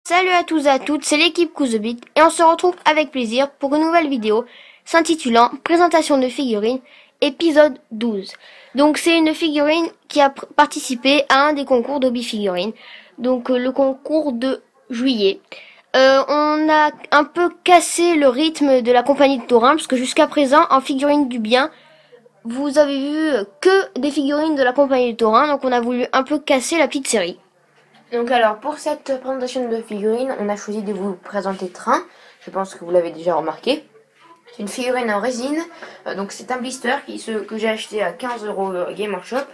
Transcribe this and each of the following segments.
Salut à tous et à toutes, c'est l'équipe Kuzobit et on se retrouve avec plaisir pour une nouvelle vidéo s'intitulant Présentation de figurines, épisode 12. Donc c'est une figurine qui a participé à un des concours d'Hobby Figurines, donc le concours de juillet. On a un peu cassé le rythme de la compagnie de Torin, parce que jusqu'à présent, en figurine du bien, vous avez vu que des figurines de la compagnie de Torin, donc on a voulu un peu casser la petite série. Donc alors, pour cette présentation de figurines, on a choisi de vous présenter Train. Je pense que vous l'avez déjà remarqué. C'est une figurine en résine. Donc c'est un blister que j'ai acheté à 15€ Game Workshop.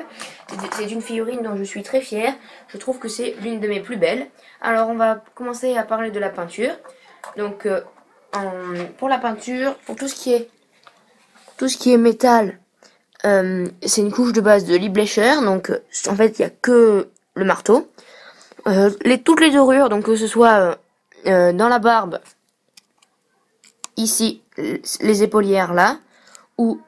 C'est une figurine dont je suis très fière. Je trouve que c'est l'une de mes plus belles. Alors on va commencer à parler de la peinture. Donc pour la peinture, pour tout ce qui est métal, c'est une couche de base de Lee Blecher. Donc en fait, il n'y a que le marteau. Toutes les dorures, donc que ce soit dans la barbe, ici, les épaulières là, ou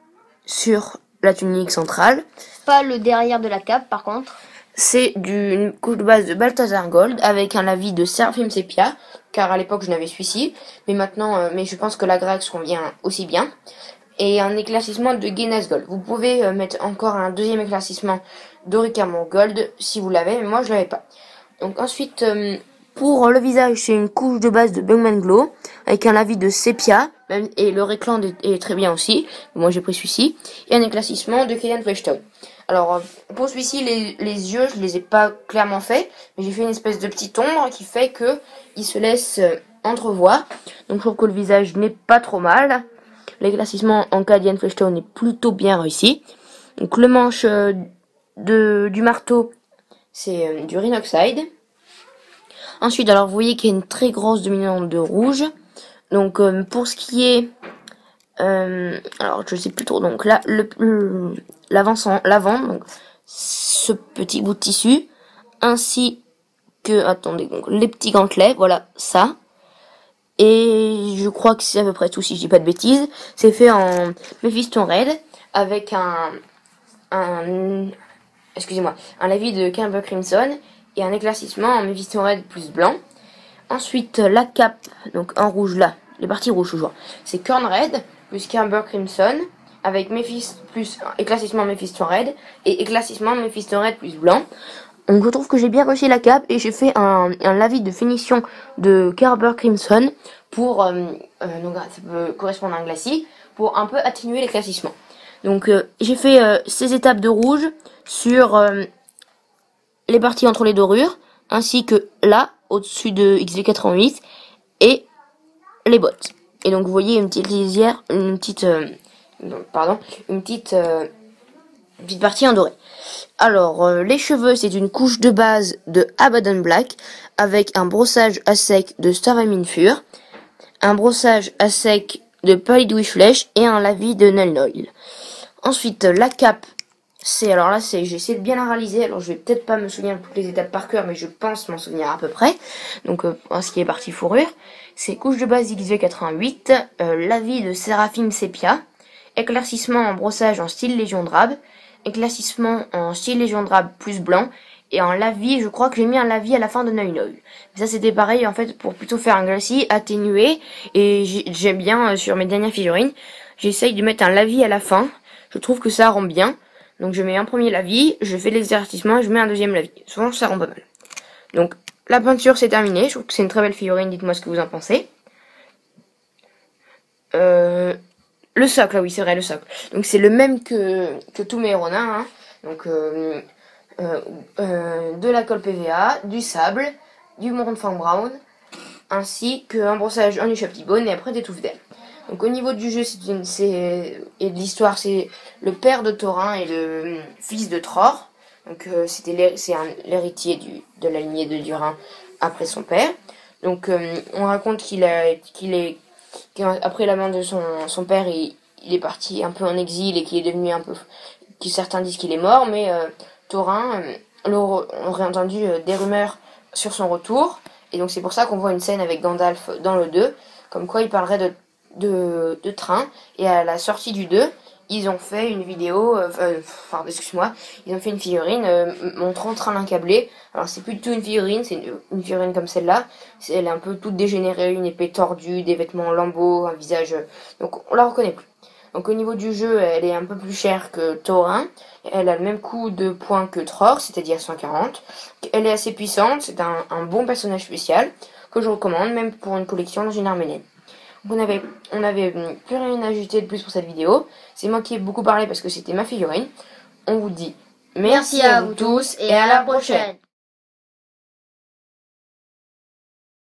sur la tunique centrale. Pas le derrière de la cape par contre. C'est une couche de base de Balthazar Gold avec un lavis de Seraphim Sepia, car à l'époque je n'avais celui-ci, mais maintenant, mais je pense que la Grax convient aussi bien. Et un éclaircissement de Guinness Gold. Vous pouvez mettre encore un deuxième éclaircissement d'Oricamo Gold si vous l'avez, mais moi je l'avais pas. Donc ensuite, pour le visage, c'est une couche de base de Bugman Glow avec un lavis de sépia, et le réclan est très bien aussi. Moi j'ai pris celui-ci, et un éclaircissement de Killian Fleshtown. Alors pour celui-ci, les yeux, je les ai pas clairement faits, mais j'ai fait une espèce de petite ombre qui fait que il se laisse entrevoir. Donc je trouve que le visage n'est pas trop mal. L'éclaircissement en Killian Fleshtown est plutôt bien réussi. Donc le manche du marteau, c'est du Rhinoxide. Ensuite, alors vous voyez qu'il y a une très grosse dominante de rouge. Donc pour ce qui est, alors je sais plus trop. Donc là, l'avant, donc ce petit bout de tissu, ainsi que, attendez, donc les petits gantelets, voilà ça. Et je crois que c'est à peu près tout, si je dis pas de bêtises. C'est fait en Mephiston Red avec un lavis de Camber Crimson et un éclaircissement en Mephiston Red plus blanc. Ensuite, la cape, donc en rouge là, les parties rouges toujours, c'est Corn Red plus Camber Crimson avec plus éclaircissement Mephiston Red et éclaircissement Mephiston Red plus blanc. Donc je trouve que j'ai bien réussi la cape et j'ai fait un lavis de finition de Camber Crimson pour, donc ça peut correspondre à un glacis, pour un peu atténuer l'éclaircissement. Donc j'ai fait ces étapes de rouge sur les parties entre les dorures, ainsi que là, au-dessus de XV88, et les bottes. Et donc vous voyez une petite lisière, une petite partie en doré. Alors, les cheveux, c'est une couche de base de Abaddon Black, avec un brossage à sec de Starvamin Fur, un brossage à sec de Palid Flèche et un lavis de Null Oil. Ensuite, la cape, alors là, j'ai essayé de bien la réaliser. Alors, je vais peut-être pas me souvenir de toutes les étapes par cœur, mais je pense m'en souvenir à peu près. Donc, en ce qui est partie fourrure, c'est couche de base XV88, lavis de Seraphim Sepia, éclaircissement en brossage en style Légion Drabe, éclaircissement en style Légion Drabe plus blanc, et en lavis, je crois que j'ai mis un lavis à la fin de Null Oil. Mais ça, c'était pareil, en fait, pour plutôt faire un glacis atténué, et j'aime bien, sur mes dernières figurines, j'essaye de mettre un lavis à la fin. Je trouve que ça rend bien. Donc je mets un premier lavis, je fais l'exercice, je mets un deuxième lavis. Souvent ça rend pas mal. Donc la peinture c'est terminé, je trouve que c'est une très belle figurine, dites-moi ce que vous en pensez. Le socle, oui c'est vrai, le socle. Donc c'est le même que tous mes Ronin, hein. Donc de la colle PVA, du sable, du Mournfang Brown, ainsi qu'un brossage en Bishop T-Bone et après des touffes d'aile. Donc au niveau du jeu et de l'histoire, c'est le père de Thorin et le fils de Tror. Donc c'est l'héritier de la lignée de Durin après son père. Donc on raconte qu'après la mort de son père, il est parti un peu en exil et qu'il est devenu un peu, certains disent qu'il est mort, mais Thorin aurait entendu des rumeurs sur son retour. Et donc c'est pour ça qu'on voit une scène avec Gandalf dans le 2, comme quoi il parlerait de train, et à la sortie du 2, ils ont fait une vidéo, excuse-moi, ils ont fait une figurine montrant Tralin câblé. Alors c'est plus du tout une figurine, c'est une figurine comme celle-là. Elle est un peu toute dégénérée, une épée tordue, des vêtements en lambeaux, un visage... donc on la reconnaît plus. Donc au niveau du jeu, elle est un peu plus chère que Thorin. Elle a le même coup de points que Tror, c'est-à-dire 140. Elle est assez puissante, c'est un bon personnage spécial que je recommande, même pour une collection dans une arménienne. On avait plus rien à ajouter de plus pour cette vidéo. C'est moi qui ai beaucoup parlé parce que c'était ma figurine. On vous dit merci à vous tous et à la prochaine.